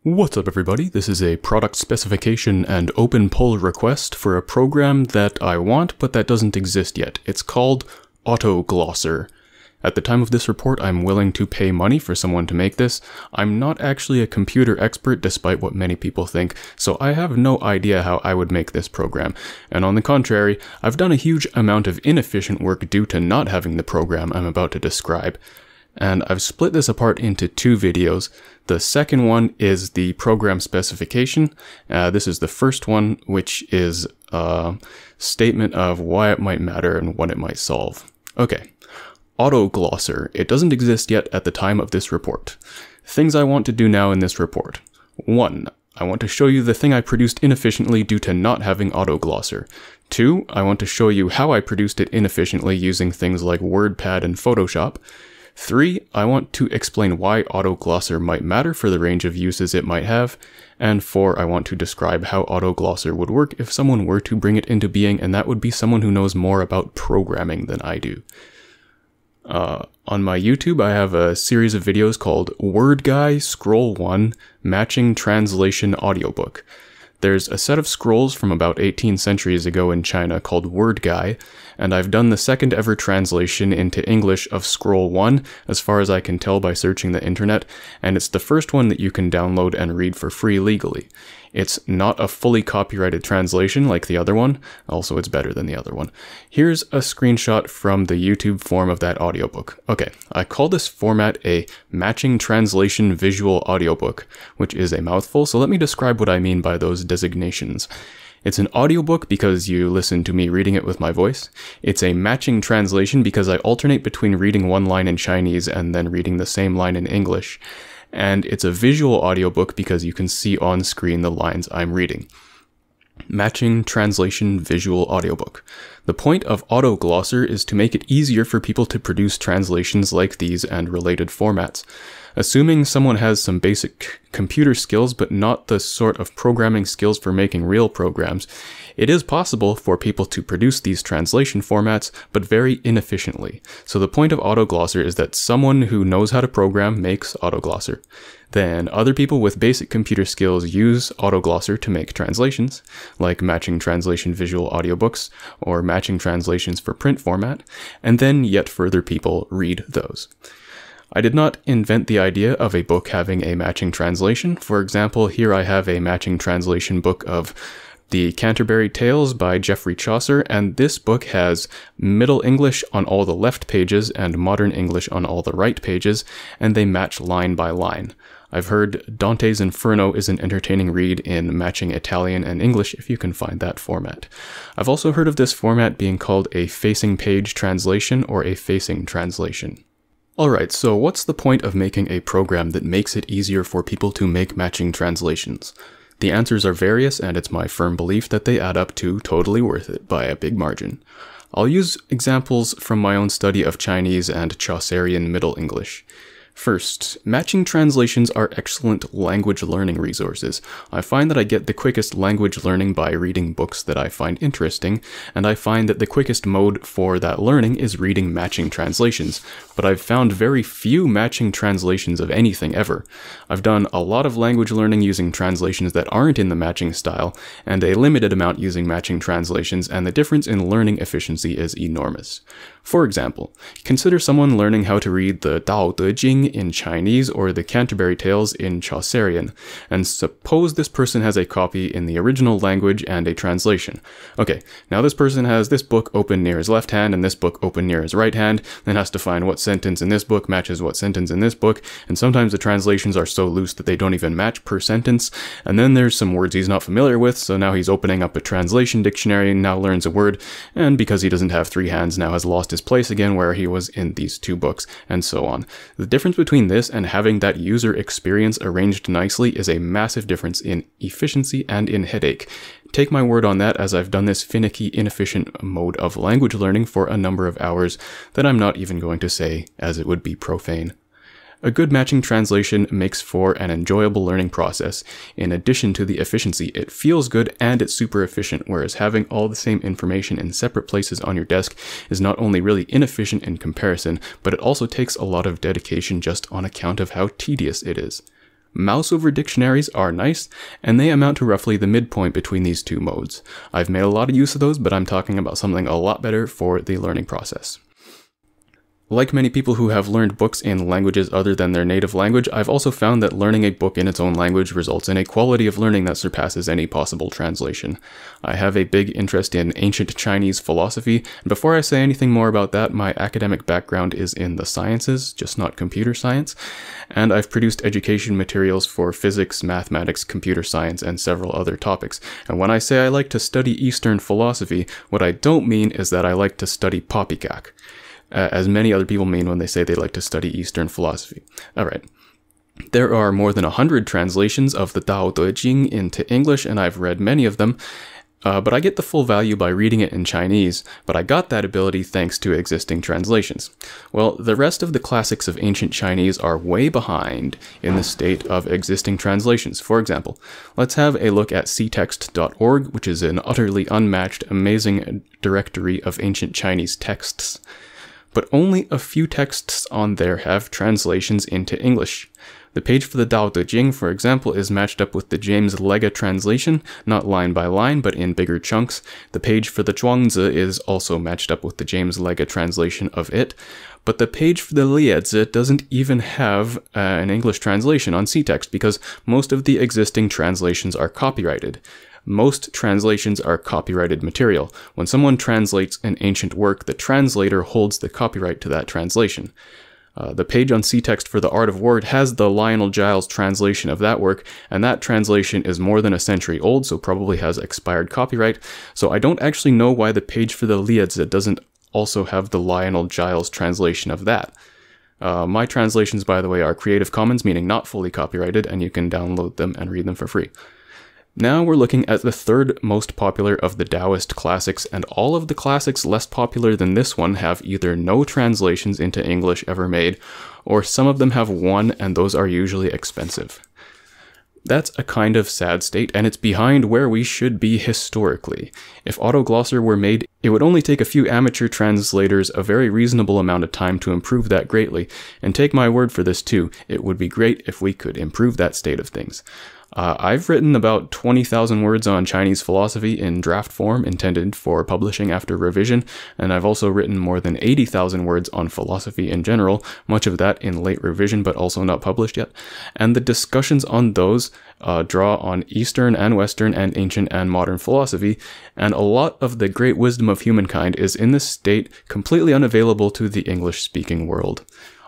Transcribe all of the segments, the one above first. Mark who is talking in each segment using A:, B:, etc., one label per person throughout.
A: What's up everybody, this is a product specification and open pull request for a program that I want but that doesn't exist yet. It's called Autoglosser. At the time of this report, I'm willing to pay money for someone to make this. I'm not actually a computer expert despite what many people think, so I have no idea how I would make this program. And on the contrary, I've done a huge amount of inefficient work due to not having the program I'm about to describe. And I've split this apart into two videos. The second one is the program specification. This is the first one, which is a statement of why it might matter and what it might solve. Okay, Autoglosser. It doesn't exist yet at the time of this report. Things I want to do now in this report. 1. I want to show you the thing I produced inefficiently due to not having Autoglosser. 2. I want to show you how I produced it inefficiently using things like WordPad and Photoshop. 3. I want to explain why Autoglosser might matter for the range of uses it might have. And 4. I want to describe how Autoglosser would work if someone were to bring it into being, and that would be someone who knows more about programming than I do. On my YouTube, I have a series of videos called Word Guy Scroll 1 Matching Translation Audiobook. There's a set of scrolls from about 18 centuries ago in China called Word Guy, and I've done the second ever translation into English of Scroll 1, as far as I can tell by searching the internet, and it's the first one that you can download and read for free legally. It's not a fully copyrighted translation like the other one, also it's better than the other one. Here's a screenshot from the YouTube form of that audiobook. Okay, I call this format a matching translation visual audiobook, which is a mouthful, so let me describe what I mean by those designations. It's an audiobook because you listen to me reading it with my voice. It's a matching translation because I alternate between reading one line in Chinese and then reading the same line in English. And it's a visual audiobook because you can see on screen the lines I'm reading. Matching translation visual audiobook. The point of Autoglosser is to make it easier for people to produce translations like these and related formats. Assuming someone has some basic computer skills but not the sort of programming skills for making real programs, it is possible for people to produce these translation formats, but very inefficiently. So the point of Autoglosser is that someone who knows how to program makes Autoglosser. Then other people with basic computer skills use Autoglosser to make translations, like matching translation visual audiobooks, or matching translations for print format, and then yet further people read those. I did not invent the idea of a book having a matching translation. For example, here I have a matching translation book of The Canterbury Tales by Geoffrey Chaucer, and this book has Middle English on all the left pages and Modern English on all the right pages, and they match line by line. I've heard Dante's Inferno is an entertaining read in matching Italian and English if you can find that format. I've also heard of this format being called a facing page translation or a facing translation. Alright, so what's the point of making a program that makes it easier for people to make matching translations? The answers are various, and it's my firm belief that they add up to totally worth it by a big margin. I'll use examples from my own study of Chinese and Chaucerian Middle English. First, matching translations are excellent language learning resources. I find that I get the quickest language learning by reading books that I find interesting, and I find that the quickest mode for that learning is reading matching translations, but I've found very few matching translations of anything ever. I've done a lot of language learning using translations that aren't in the matching style, and a limited amount using matching translations, and the difference in learning efficiency is enormous. For example, consider someone learning how to read the Tao Te Ching in Chinese or the Canterbury Tales in Chaucerian, and suppose this person has a copy in the original language and a translation. Okay, now this person has this book open near his left hand and this book open near his right hand, then has to find what sentence in this book matches what sentence in this book, and sometimes the translations are so loose that they don't even match per sentence, and then there's some words he's not familiar with, so now he's opening up a translation dictionary and now learns a word, and because he doesn't have three hands, now has lost his place again where he was in these two books, and so on. The difference between this and having that user experience arranged nicely is a massive difference in efficiency and in headache. Take my word on that, as I've done this finicky, inefficient mode of language learning for a number of hours that I'm not even going to say, as it would be profane. A good matching translation makes for an enjoyable learning process. In addition to the efficiency, it feels good and it's super efficient, whereas having all the same information in separate places on your desk is not only really inefficient in comparison, but it also takes a lot of dedication just on account of how tedious it is. Mouse over dictionaries are nice, and they amount to roughly the midpoint between these two modes. I've made a lot of use of those, but I'm talking about something a lot better for the learning process. Like many people who have learned books in languages other than their native language, I've also found that learning a book in its own language results in a quality of learning that surpasses any possible translation. I have a big interest in ancient Chinese philosophy, and before I say anything more about that, my academic background is in the sciences, just not computer science, and I've produced education materials for physics, mathematics, computer science, and several other topics. And when I say I like to study Eastern philosophy, what I don't mean is that I like to study poppycock, as many other people mean when they say they like to study Eastern philosophy. Alright. There are more than 100 translations of the Tao Te Ching into English, and I've read many of them, but I get the full value by reading it in Chinese, but I got that ability thanks to existing translations. Well, the rest of the classics of ancient Chinese are way behind in the state of existing translations. For example, let's have a look at ctext.org, which is an utterly unmatched, amazing directory of ancient Chinese texts. But only a few texts on there have translations into English. The page for the Tao Te Ching, for example, is matched up with the James Lega translation, not line by line, but in bigger chunks. The page for the Zhuangzi is also matched up with the James Lega translation of it. But the page for the Liezi doesn't even have an English translation on ctext, because most of the existing translations are copyrighted. Most translations are copyrighted material. When someone translates an ancient work, the translator holds the copyright to that translation. The page on ctext for The Art of War has the Lionel Giles translation of that work, and that translation is more than a century old, so probably has expired copyright. So I don't actually know why the page for the Liezi doesn't also have the Lionel Giles translation of that. My translations, by the way, are Creative Commons, meaning not fully copyrighted, and you can download them and read them for free. Now we're looking at the third most popular of the Taoist classics, and all of the classics less popular than this one have either no translations into English ever made, or some of them have one, and those are usually expensive. That's a kind of sad state, and it's behind where we should be historically. If Autoglosser were made, it would only take a few amateur translators a very reasonable amount of time to improve that greatly, and take my word for this too, it would be great if we could improve that state of things. I've written about 20,000 words on Chinese philosophy in draft form intended for publishing after revision, and I've also written more than 80,000 words on philosophy in general, much of that in late revision but also not published yet. And the discussions on those draw on Eastern and Western and ancient and modern philosophy, and a lot of the great wisdom of humankind is in this state completely unavailable to the English-speaking world.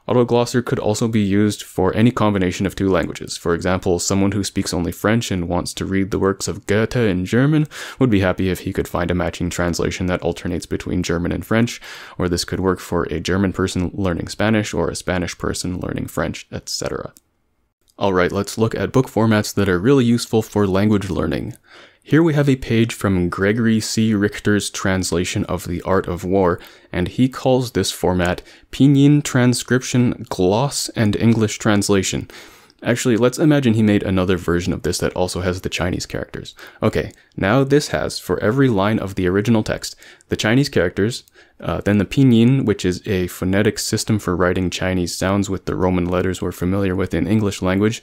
A: Autoglosser could also be used for any combination of two languages. For example, someone who speaks only French and wants to read the works of Goethe in German would be happy if he could find a matching translation that alternates between German and French, or this could work for a German person learning Spanish or a Spanish person learning French, etc. Alright, let's look at book formats that are really useful for language learning. Here we have a page from Gregory C. Richter's translation of The Art of War, and he calls this format Pinyin Transcription, Gloss, and English Translation. Actually, let's imagine he made another version of this that also has the Chinese characters. Okay, now this has, for every line of the original text, the Chinese characters, then the pinyin, which is a phonetic system for writing Chinese sounds with the Roman letters we're familiar with in English language.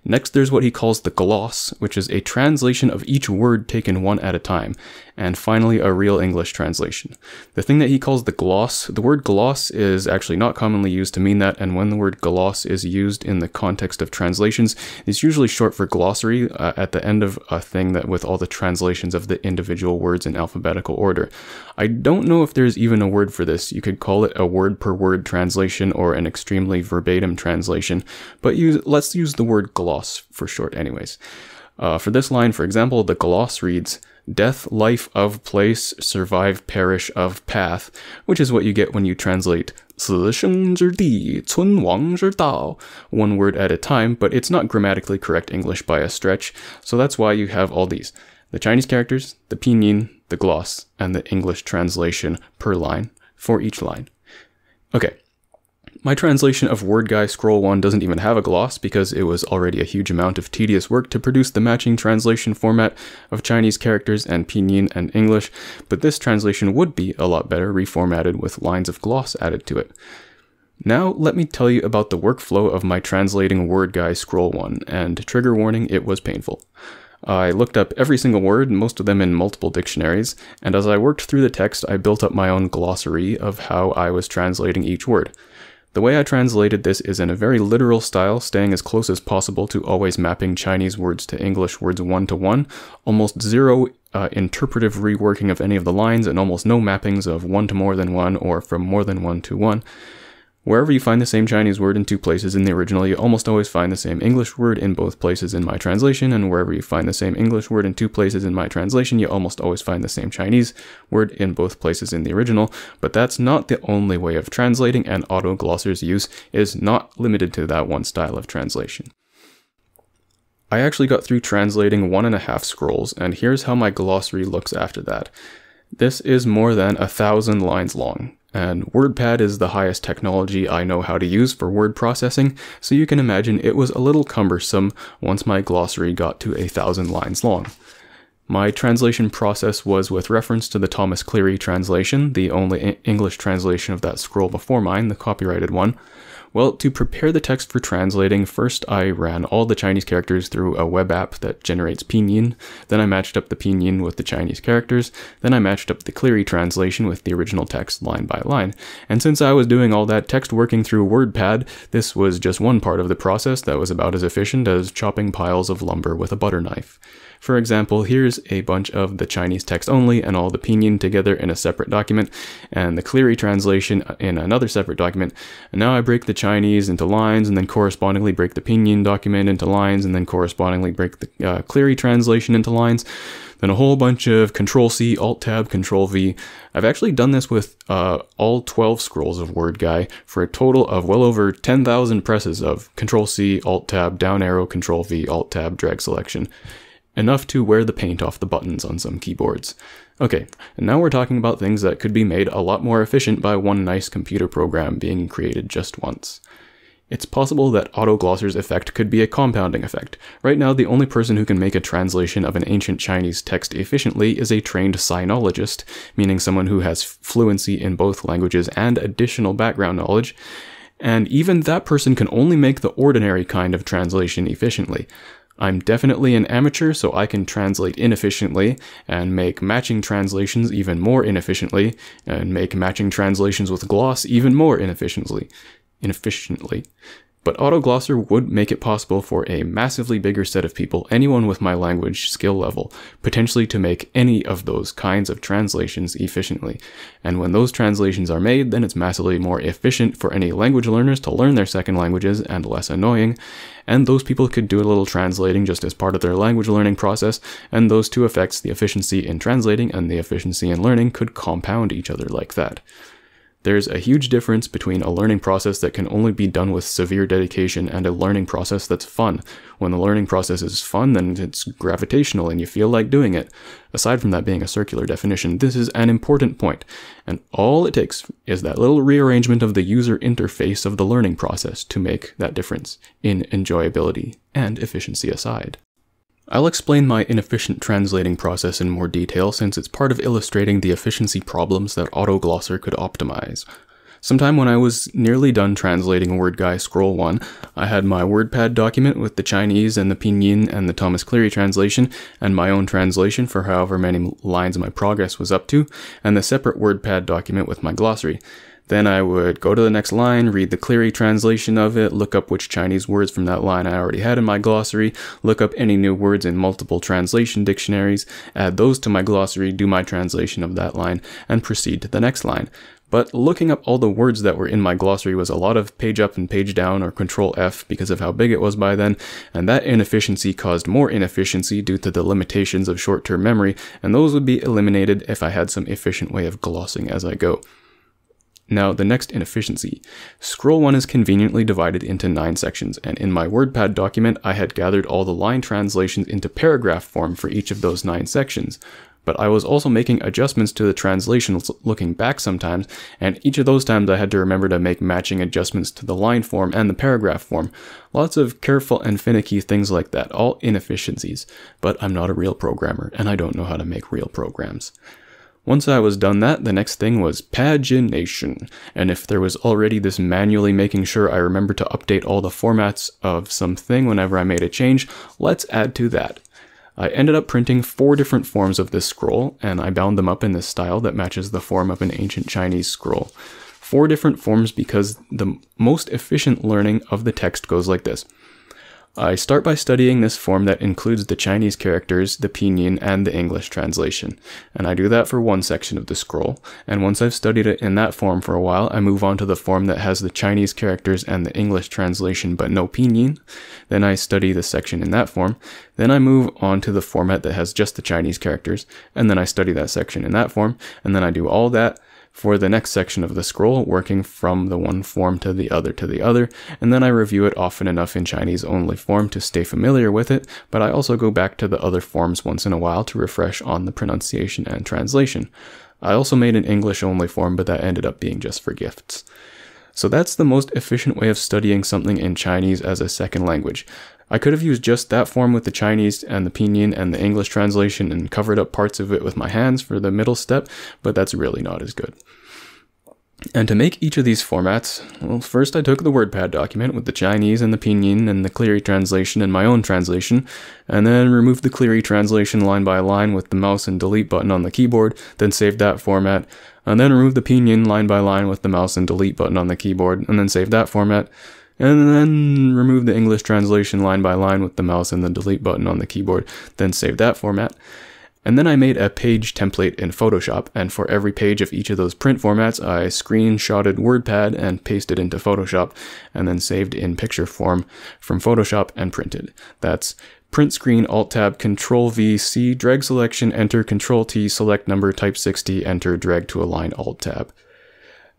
A: Next, there's what he calls the gloss, which is a translation of each word taken one at a time. And finally, a real English translation. The thing that he calls the gloss, the word gloss is actually not commonly used to mean that, and when the word gloss is used in the context of translations, it's usually short for glossary at the end of a thing that with all the translations of the individual words in alphabetical order. I don't know if there's even a word for this. You could call it a word-per-word translation or an extremely verbatim translation, but let's use the word gloss for short anyways. For this line, for example, the gloss reads, death, life, of place, survive, perish, of path, which is what you get when you translate 此生之地,存亡之道, one word at a time, but it's not grammatically correct English by a stretch, so that's why you have all these. The Chinese characters, the pinyin, the gloss, and the English translation per line for each line. Okay. My translation of Word Guy Scroll 1 doesn't even have a gloss because it was already a huge amount of tedious work to produce the matching translation format of Chinese characters and pinyin and English, but this translation would be a lot better reformatted with lines of gloss added to it. Now let me tell you about the workflow of my translating word guy scroll one, and trigger warning, it was painful. I looked up every single word, most of them in multiple dictionaries, and as I worked through the text, I built up my own glossary of how I was translating each word. The way I translated this is in a very literal style, staying as close as possible to always mapping Chinese words to English words one-to-one, almost zero interpretive reworking of any of the lines, and almost no mappings of one to more than one or from more than one to one. Wherever you find the same Chinese word in two places in the original, you almost always find the same English word in both places in my translation, and wherever you find the same English word in two places in my translation, you almost always find the same Chinese word in both places in the original. But that's not the only way of translating, and Autoglosser's use is not limited to that one style of translation. I actually got through translating 1.5 scrolls, and here's how my glossary looks after that. This is more than 1,000 lines long. And WordPad is the highest technology I know how to use for word processing, so you can imagine it was a little cumbersome once my glossary got to 1,000 lines long. My translation process was with reference to the Thomas Cleary translation, the only English translation of that scroll before mine, the copyrighted one. Well, to prepare the text for translating, first I ran all the Chinese characters through a web app that generates pinyin, then I matched up the pinyin with the Chinese characters, then I matched up the Cleary translation with the original text line by line. And since I was doing all that text working through WordPad, this was just one part of the process that was about as efficient as chopping piles of lumber with a butter knife. For example, here's a bunch of the Chinese text only and all the pinyin together in a separate document, and the Cleary translation in another separate document. And now I break the Chinese into lines, and then correspondingly break the pinyin document into lines, and then correspondingly break the Cleary translation into lines. Then a whole bunch of Control-C, Alt-Tab, Control-V. I've actually done this with all 12 scrolls of WordGuy for a total of well over 10,000 presses of Control-C, Alt-Tab, down arrow, Control-V, Alt-Tab, drag selection. Enough to wear the paint off the buttons on some keyboards. Okay, and now we're talking about things that could be made a lot more efficient by one nice computer program being created just once. It's possible that Autoglosser's effect could be a compounding effect. Right now, the only person who can make a translation of an ancient Chinese text efficiently is a trained sinologist, meaning someone who has fluency in both languages and additional background knowledge. And even that person can only make the ordinary kind of translation efficiently. I'm definitely an amateur, so I can translate inefficiently, and make matching translations even more inefficiently, and make matching translations with gloss even more inefficiently. But Autoglosser would make it possible for a massively bigger set of people, anyone with my language skill level, potentially to make any of those kinds of translations efficiently. And when those translations are made, then it's massively more efficient for any language learners to learn their second languages and less annoying. And those people could do a little translating just as part of their language learning process, and those two effects, the efficiency in translating and the efficiency in learning, could compound each other like that. There's a huge difference between a learning process that can only be done with severe dedication and a learning process that's fun. When the learning process is fun, then it's gravitational and you feel like doing it. Aside from that being a circular definition, this is an important point, and all it takes is that little rearrangement of the user interface of the learning process to make that difference in enjoyability and efficiency aside. I'll explain my inefficient translating process in more detail since it's part of illustrating the efficiency problems that Autoglosser could optimize. Sometime when I was nearly done translating WordGuy Scroll 1, I had my WordPad document with the Chinese and the pinyin and the Thomas Cleary translation, and my own translation for however many lines my progress was up to, and the separate WordPad document with my glossary. Then I would go to the next line, read the Cleary translation of it, look up which Chinese words from that line I already had in my glossary, look up any new words in multiple translation dictionaries, add those to my glossary, do my translation of that line, and proceed to the next line. But looking up all the words that were in my glossary was a lot of page up and page down or Control F because of how big it was by then, and that inefficiency caused more inefficiency due to the limitations of short-term memory, and those would be eliminated if I had some efficient way of glossing as I go. Now, the next inefficiency. Scroll 1 is conveniently divided into 9 sections, and in my WordPad document, I had gathered all the line translations into paragraph form for each of those 9 sections. But I was also making adjustments to the translations looking back sometimes, and each of those times I had to remember to make matching adjustments to the line form and the paragraph form. Lots of careful and finicky things like that, all inefficiencies. But I'm not a real programmer, and I don't know how to make real programs. Once I was done that, the next thing was pagination. And if there was already this manually making sure I remember to update all the formats of something whenever I made a change, let's add to that. I ended up printing 4 different forms of this scroll, and I bound them up in this style that matches the form of an ancient Chinese scroll. 4 different forms because the most efficient learning of the text goes like this. I start by studying this form that includes the Chinese characters, the pinyin, and the English translation. And I do that for one section of the scroll, and once I've studied it in that form for a while, I move on to the form that has the Chinese characters and the English translation but no pinyin. Then I study the section in that form. Then I move on to the format that has just the Chinese characters, and then I study that section in that form, and then I do all that for the next section of the scroll, working from the one form to the other, and then I review it often enough in Chinese only form to stay familiar with it, but I also go back to the other forms once in a while to refresh on the pronunciation and translation. I also made an English only form, but that ended up being just for gifts. So that's the most efficient way of studying something in Chinese as a second language. I could have used just that form with the Chinese and the pinyin and the English translation and covered up parts of it with my hands for the middle step, but that's really not as good. And to make each of these formats, well, first I took the WordPad document with the Chinese and the pinyin and the Cleary translation and my own translation, and then removed the Cleary translation line by line with the mouse and delete button on the keyboard, then saved that format, and then removed the pinyin line by line with the mouse and delete button on the keyboard, and then saved that format, and then remove the English translation line by line with the mouse and the delete button on the keyboard, then save that format. And then I made a page template in Photoshop, and for every page of each of those print formats, I screenshotted WordPad and pasted into Photoshop, and then saved in picture form from Photoshop and printed. That's print screen, Alt-Tab, Control-V, C, drag selection, enter, Control-T, select number, type 60, enter, drag to align, Alt-Tab.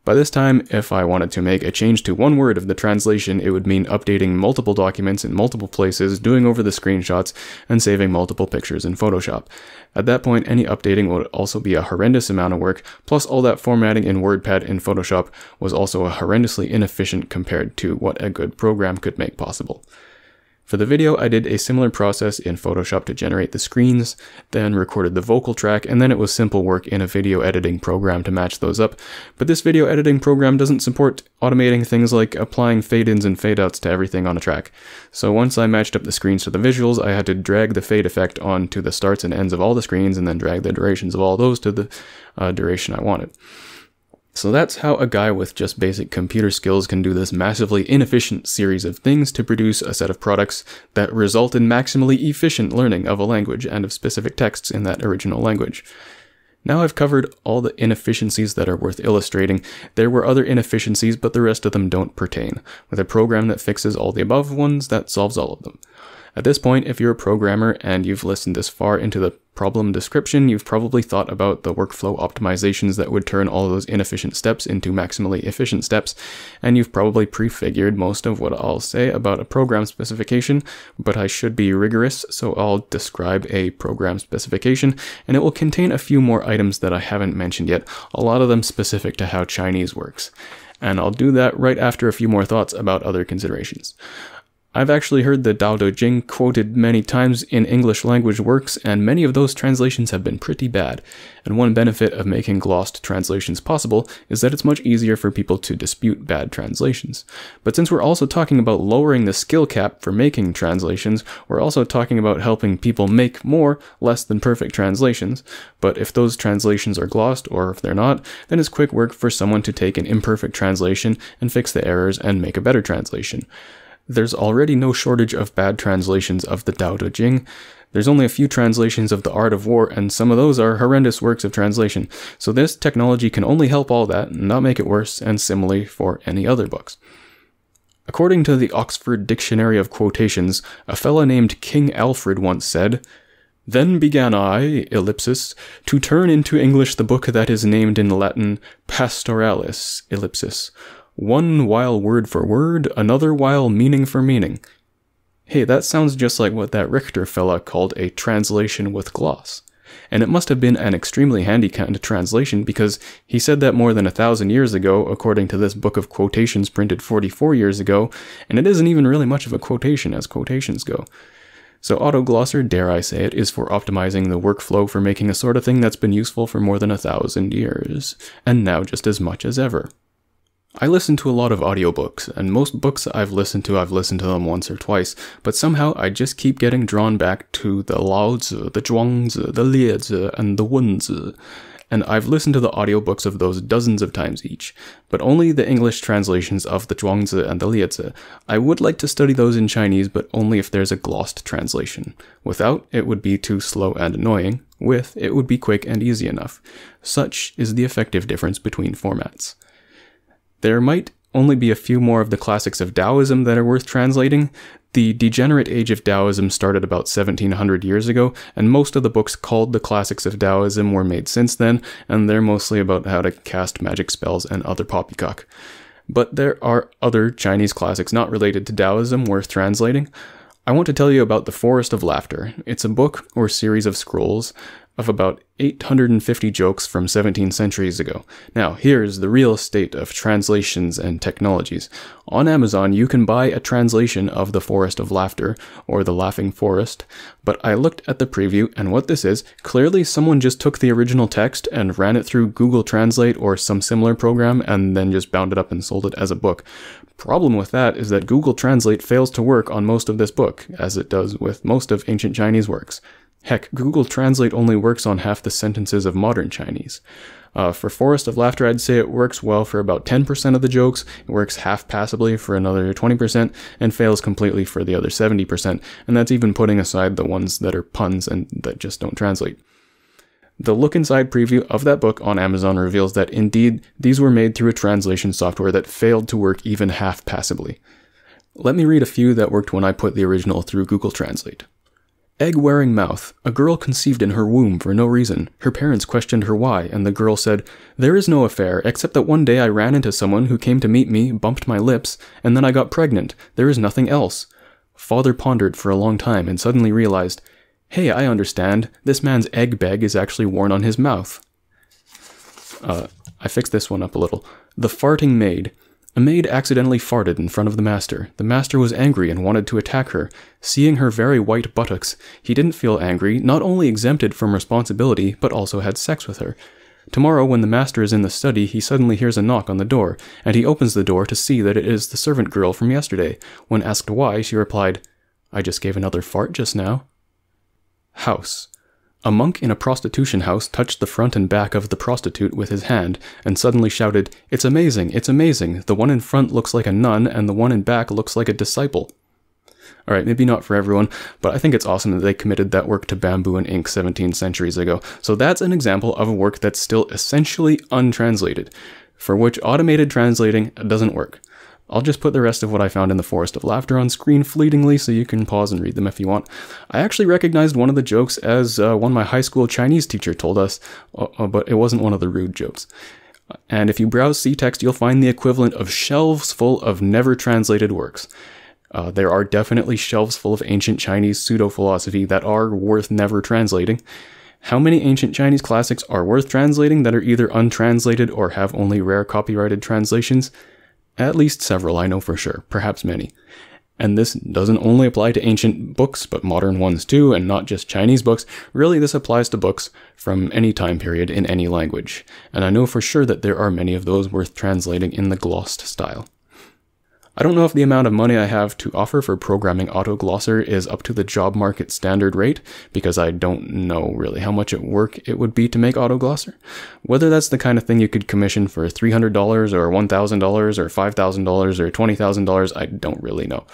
A: By this time, if I wanted to make a change to one word of the translation, it would mean updating multiple documents in multiple places, doing over the screenshots, and saving multiple pictures in Photoshop. At that point, any updating would also be a horrendous amount of work, plus all that formatting in WordPad in Photoshop was also horrendously inefficient compared to what a good program could make possible. For the video, I did a similar process in Photoshop to generate the screens, then recorded the vocal track, and then it was simple work in a video editing program to match those up. But this video editing program doesn't support automating things like applying fade-ins and fade-outs to everything on a track. So once I matched up the screens to the visuals, I had to drag the fade effect onto the starts and ends of all the screens, and then drag the durations of all those to the duration I wanted. So that's how a guy with just basic computer skills can do this massively inefficient series of things to produce a set of products that result in maximally efficient learning of a language and of specific texts in that original language. Now I've covered all the inefficiencies that are worth illustrating. There were other inefficiencies, but the rest of them don't pertain. With a program that fixes all the above ones, that solves all of them. At this point, if you're a programmer and you've listened this far into the problem description, you've probably thought about the workflow optimizations that would turn all those inefficient steps into maximally efficient steps, and you've probably prefigured most of what I'll say about a program specification, but I should be rigorous, so I'll describe a program specification, and it will contain a few more items that I haven't mentioned yet, a lot of them specific to how Chinese works. And I'll do that right after a few more thoughts about other considerations. I've actually heard the Dao De Jing quoted many times in English language works, and many of those translations have been pretty bad. And one benefit of making glossed translations possible is that it's much easier for people to dispute bad translations. But since we're also talking about lowering the skill cap for making translations, we're also talking about helping people make more less than perfect translations. But if those translations are glossed, or if they're not, then it's quick work for someone to take an imperfect translation and fix the errors and make a better translation. There's already no shortage of bad translations of the Dao De Jing. There's only a few translations of The Art of War, and some of those are horrendous works of translation. So this technology can only help all that, and not make it worse, and similarly for any other books. According to the Oxford Dictionary of Quotations, a fella named King Alfred once said, "Then began I, ellipsis, to turn into English the book that is named in Latin Pastoralis, ellipsis. One while word for word, another while meaning for meaning." Hey, that sounds just like what that Richter fella called a translation with gloss. And it must have been an extremely handy kind of translation, because he said that more than 1,000 years ago, according to this book of quotations printed 44 years ago, and it isn't even really much of a quotation as quotations go. So Autoglosser, dare I say it, is for optimizing the workflow for making a sort of thing that's been useful for more than 1,000 years, and now just as much as ever. I listen to a lot of audiobooks, and most books I've listened to them once or twice, but somehow I just keep getting drawn back to the Laozi, the Zhuangzi, the Liezi, and the Wunzi. And I've listened to the audiobooks of those dozens of times each, but only the English translations of the Zhuangzi and the Liezi. I would like to study those in Chinese, but only if there's a glossed translation. Without, it would be too slow and annoying. With, it would be quick and easy enough. Such is the effective difference between formats. There might only be a few more of the classics of Taoism that are worth translating. The degenerate age of Taoism started about 1700 years ago, and most of the books called the classics of Taoism were made since then, and they're mostly about how to cast magic spells and other poppycock. But there are other Chinese classics not related to Taoism worth translating. I want to tell you about The Forest of Laughter. It's a book or series of scrolls of about 850 jokes from 17 centuries ago. Now, here's the real state of translations and technologies. On Amazon, you can buy a translation of The Forest of Laughter, or The Laughing Forest, but I looked at the preview, and what this is, clearly someone just took the original text and ran it through Google Translate or some similar program, and then just bound it up and sold it as a book. Problem with that is that Google Translate fails to work on most of this book, as it does with most of ancient Chinese works. Heck, Google Translate only works on half the sentences of modern Chinese. For Forest of Laughter, I'd say it works well for about 10% of the jokes, it works half passably for another 20%, and fails completely for the other 70%, and that's even putting aside the ones that are puns and that just don't translate. The look inside preview of that book on Amazon reveals that indeed these were made through a translation software that failed to work even half passably. Let me read a few that worked when I put the original through Google Translate. Egg-wearing mouth. A girl conceived in her womb for no reason. Her parents questioned her why, and the girl said, "There is no affair, except that one day I ran into someone who came to meet me, bumped my lips, and then I got pregnant. There is nothing else." Father pondered for a long time and suddenly realized, "Hey, I understand. This man's egg bag is actually worn on his mouth." I fixed this one up a little. The farting maid. A maid accidentally farted in front of the master. The master was angry and wanted to attack her. Seeing her very white buttocks, he didn't feel angry, not only exempted from responsibility, but also had sex with her. Tomorrow, when the master is in the study, he suddenly hears a knock on the door, and he opens the door to see that it is the servant girl from yesterday. When asked why, she replied, "I just gave another fart just now." House. A monk in a prostitution house touched the front and back of the prostitute with his hand, and suddenly shouted, "It's amazing, it's amazing. The one in front looks like a nun, and the one in back looks like a disciple." Alright, maybe not for everyone, but I think it's awesome that they committed that work to bamboo and ink 17 centuries ago. So that's an example of a work that's still essentially untranslated, for which automated translating doesn't work. I'll just put the rest of what I found in The Forest of Laughter on screen fleetingly so you can pause and read them if you want. I actually recognized one of the jokes as one my high school Chinese teacher told us, but it wasn't one of the rude jokes. And if you browse C-text, you'll find the equivalent of shelves full of never translated works. There are definitely shelves full of ancient Chinese pseudo-philosophy that are worth never translating. How many ancient Chinese classics are worth translating that are either untranslated or have only rare copyrighted translations? At least several, I know for sure, perhaps many. And this doesn't only apply to ancient books, but modern ones too, and not just Chinese books. Really, this applies to books from any time period in any language. And I know for sure that there are many of those worth translating in the glossed style. I don't know if the amount of money I have to offer for programming Autoglosser is up to the job market standard rate, because I don't know really how much work it would be to make Autoglosser. Whether that's the kind of thing you could commission for $300 or $1,000 or $5,000 or $20,000, I don't really know.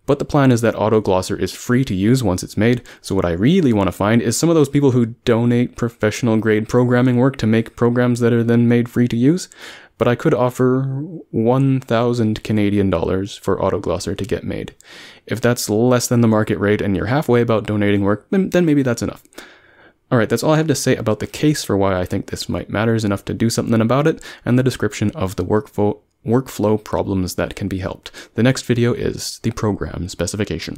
A: But the plan is that Autoglosser is free to use once it's made, so what I really want to find is some of those people who donate professional grade programming work to make programs that are then made free to use. But I could offer 1,000 Canadian dollars for Autoglosser to get made. If that's less than the market rate and you're halfway about donating work, then maybe that's enough. Alright, that's all I have to say about the case for why I think this might matter is enough to do something about it, and the description of the workflow problems that can be helped. The next video is the program specification.